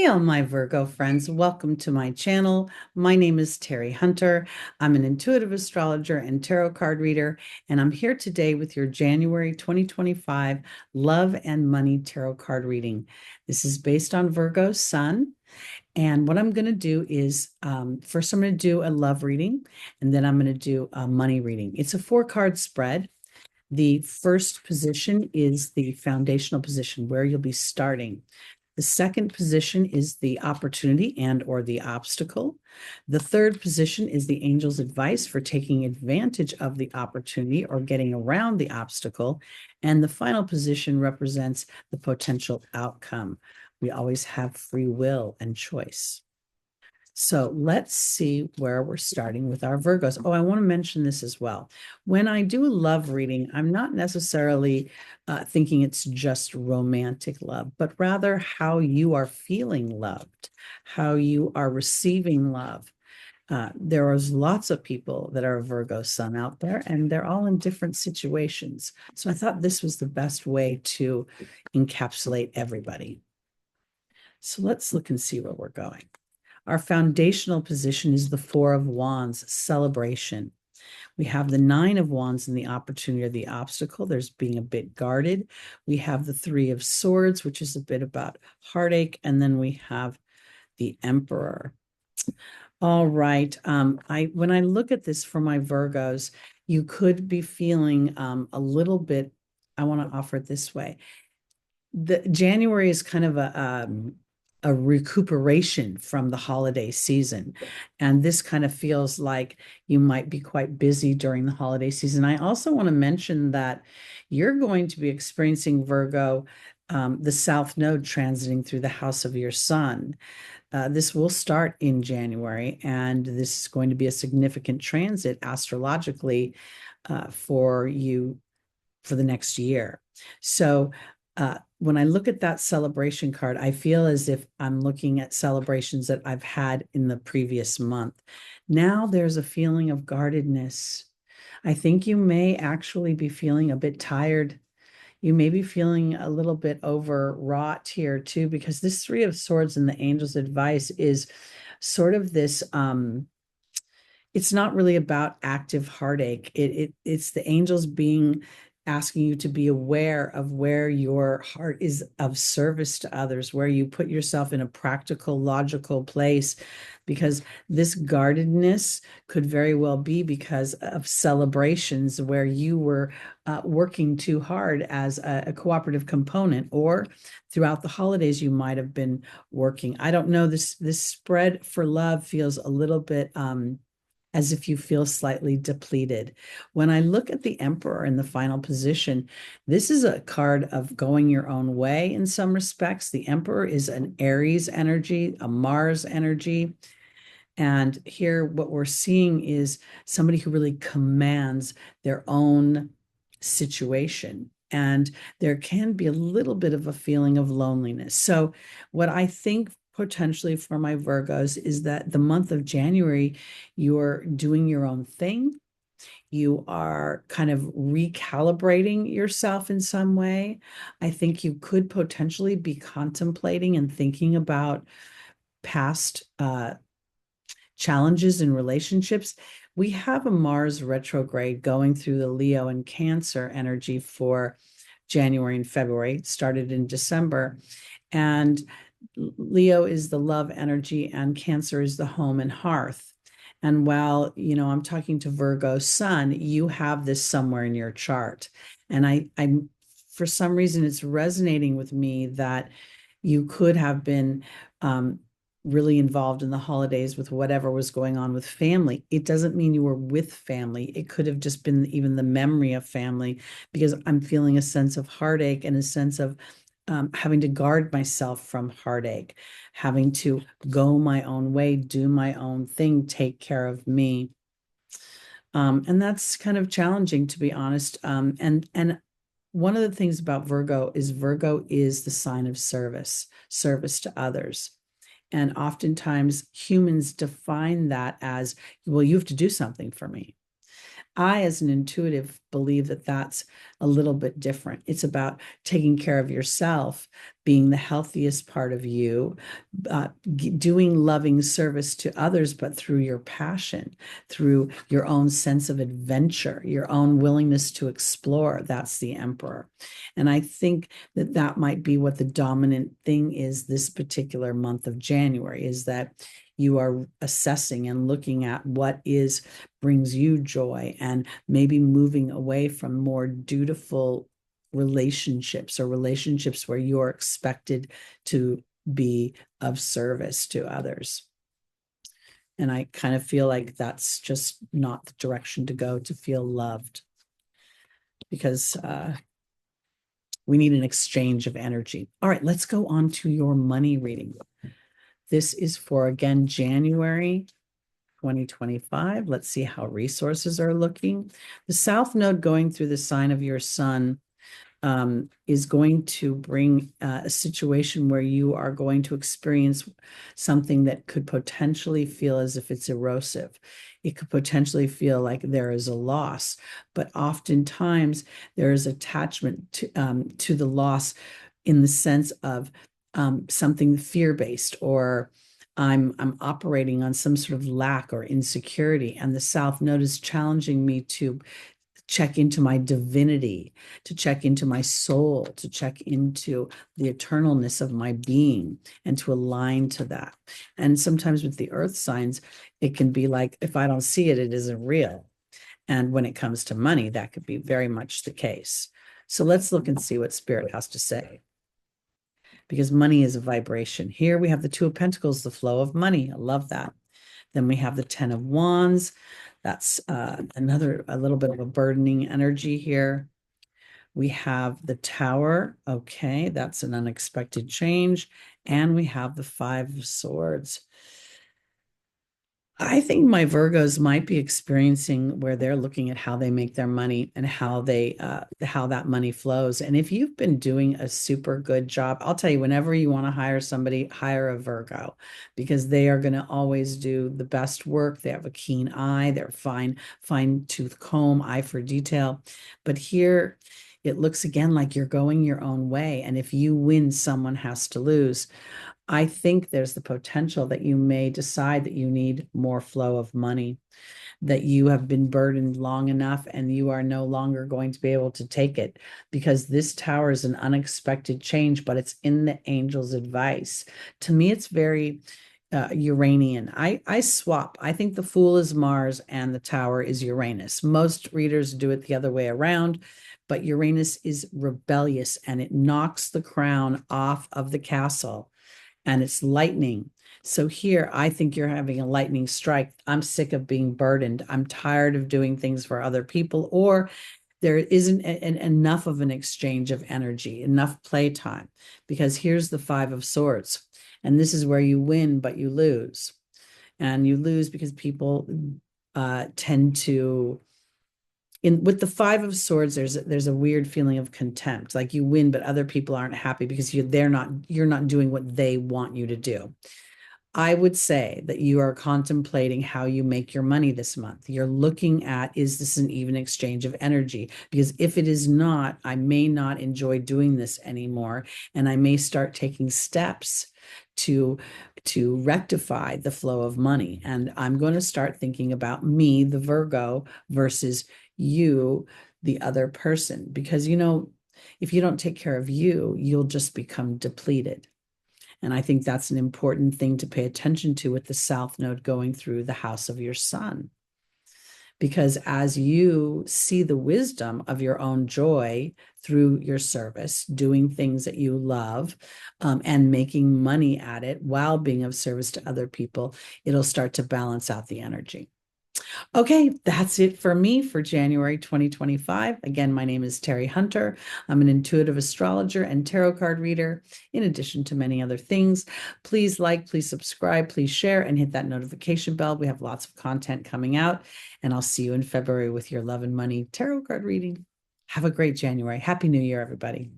Hey, all my Virgo friends, welcome to my channel. My name is Teri Hunter. I'm an intuitive astrologer and tarot card reader, and I'm here today with your January 2025 Love and Money Tarot card reading. This is based on Virgo's sun, and what I'm going to do is first I'm going to do a love reading, and then I'm going to do a money reading. It's a 4-card spread. The first position is the foundational position where you'll be starting. The second position is the opportunity and or the obstacle. The third position is the angel's advice for taking advantage of the opportunity or getting around the obstacle. And the final position represents the potential outcome. We always have free will and choice. So let's see where we're starting with our Virgos. Oh, I want to mention this as well. When I do a love reading, I'm not necessarily thinking it's just romantic love, but rather how you are feeling loved, how you are receiving love. There is lots of people that are a Virgo sun out there, and they're all in different situations. So I thought this was the best way to encapsulate everybody. So let's look and see where we're going. Our foundational position is the 4 of Wands, celebration. We have the 9 of Wands in the opportunity or the obstacle. There's being a bit guarded. We have the 3 of Swords, which is a bit about heartache. And then we have the Emperor. All right. When I look at this for my Virgos, you could be feeling a little bit, I want to offer it this way. The January is kind of a recuperation from the holiday season. And this kind of feels like you might be quite busy during the holiday season. I also want to mention that you're going to be experiencing Virgo, the South Node transiting through the house of your sun. This will start in January, and this is going to be a significant transit astrologically for you for the next year. So when I look at that celebration card, I feel as if I'm looking at celebrations that I've had in the previous month. Now there's a feeling of guardedness. I think you may actually be feeling a bit tired. You may be feeling a little bit overwrought here too, because this 3 of Swords and the angel's advice is sort of this it's not really about active heartache. It's the angels being asking you to be aware of where your heart is of service to others, where you put yourself in a practical, logical place, because this guardedness could very well be because of celebrations where you were working too hard as a cooperative component, or throughout the holidays you might have been working. I don't know. This spread for love feels a little bit as if you feel slightly depleted. When I look at the Emperor in the final position, this is a card of going your own way in some respects. The Emperor is an Aries energy, a Mars energy. And here, what we're seeing is somebody who really commands their own situation. And there can be a little bit of a feeling of loneliness. So, what I think potentially for my Virgos is that the month of January, you're doing your own thing. You are kind of recalibrating yourself in some way. I think you could potentially be contemplating and thinking about past challenges in relationships. We have a Mars retrograde going through the Leo and Cancer energy for January and February. It started in December. And Leo is the love energy and Cancer is the home and hearth. And while, I'm talking to Virgo sun, you have this somewhere in your chart. And I'm for some reason, it's resonating with me that you could have been really involved in the holidays with whatever was going on with family. It doesn't mean you were with family. It could have just been even the memory of family, because I'm feeling a sense of heartache and a sense of having to guard myself from heartache, having to go my own way, do my own thing, take care of me. And that's kind of challenging, to be honest. And one of the things about Virgo is the sign of service to others. And oftentimes humans define that as, well, you have to do something for me. I, as an intuitive, believe that that's a little bit different. It's about taking care of yourself, being the healthiest part of you, doing loving service to others, but through your passion, through your own sense of adventure, your own willingness to explore. That's the Emperor. And I think that that might be what the dominant thing is this particular month of January, is that you are assessing and looking at what is brings you joy, and maybe moving away from more dutiful relationships, or relationships where you're expected to be of service to others. And I kind of feel like that's just not the direction to go to feel loved, because we need an exchange of energy. All right, let's go on to your money reading. This is for, again, January 2025. Let's see how resources are looking. The South Node going through the sign of your sun is going to bring a situation where you are going to experience something that could potentially feel as if it's erosive. It could potentially feel like there is a loss, but oftentimes there is attachment to the loss in the sense of something fear-based, or I'm operating on some sort of lack or insecurity. And the South Node is challenging me to check into my divinity, to check into my soul, to check into the eternalness of my being, and to align to that. And sometimes with the earth signs, it can be like, if I don't see it, it isn't real. And when it comes to money, that could be very much the case. So let's look and see what Spirit has to say, because money is a vibration. Here we have the Two of Pentacles, the flow of money. I love that. Then we have the Ten of Wands. That's a little bit of a burdening energy here. We have the Tower. Okay, that's an unexpected change. And we have the Five of Swords. I think my Virgos might be experiencing where they're looking at how they make their money and how that money flows. And if you've been doing a super good job, I'll tell you, whenever you want to hire somebody, hire a Virgo, because they are going to always do the best work. They have a keen eye. They're fine tooth comb, eye for detail. But here it looks again like you're going your own way. And if you win, someone has to lose. I think there's the potential that you may decide that you need more flow of money, that you have been burdened long enough and you are no longer going to be able to take it, because this Tower is an unexpected change, but it's in the angel's advice. To me, it's very Uranian. I swap. I think the Fool is Mars and the Tower is Uranus. Most readers do it the other way around, but Uranus is rebellious and it knocks the crown off of the castle. And it's lightning. So here, I think you're having a lightning strike. I'm sick of being burdened. I'm tired of doing things for other people, or there isn't enough of an exchange of energy, enough playtime, because here's the Five of Swords. And this is where you win, but you lose. And you lose because people tend to, with the Five of Swords, there's a weird feeling of contempt. Like you win, but other people aren't happy because you're not doing what they want you to do. I would say that you are contemplating how you make your money this month. You're looking at, is this an even exchange of energy? Because if it is not, I may not enjoy doing this anymore. And I may start taking steps to rectify the flow of money. And I'm going to start thinking about me, the Virgo, versus you, the other person. Because, if you don't take care of you, you'll just become depleted. And I think that's an important thing to pay attention to with the South Node going through the house of your sun. Because as you see the wisdom of your own joy through your service, doing things that you love, and making money at it while being of service to other people, it'll start to balance out the energy. Okay, that's it for me for January 2025. Again, my name is Teri Hunter. I'm an intuitive astrologer and tarot card reader, in addition to many other things. Please like, please subscribe, please share, and hit that notification bell. We have lots of content coming out, and I'll see you in February with your love and money tarot card reading. Have a great January. Happy New Year, everybody.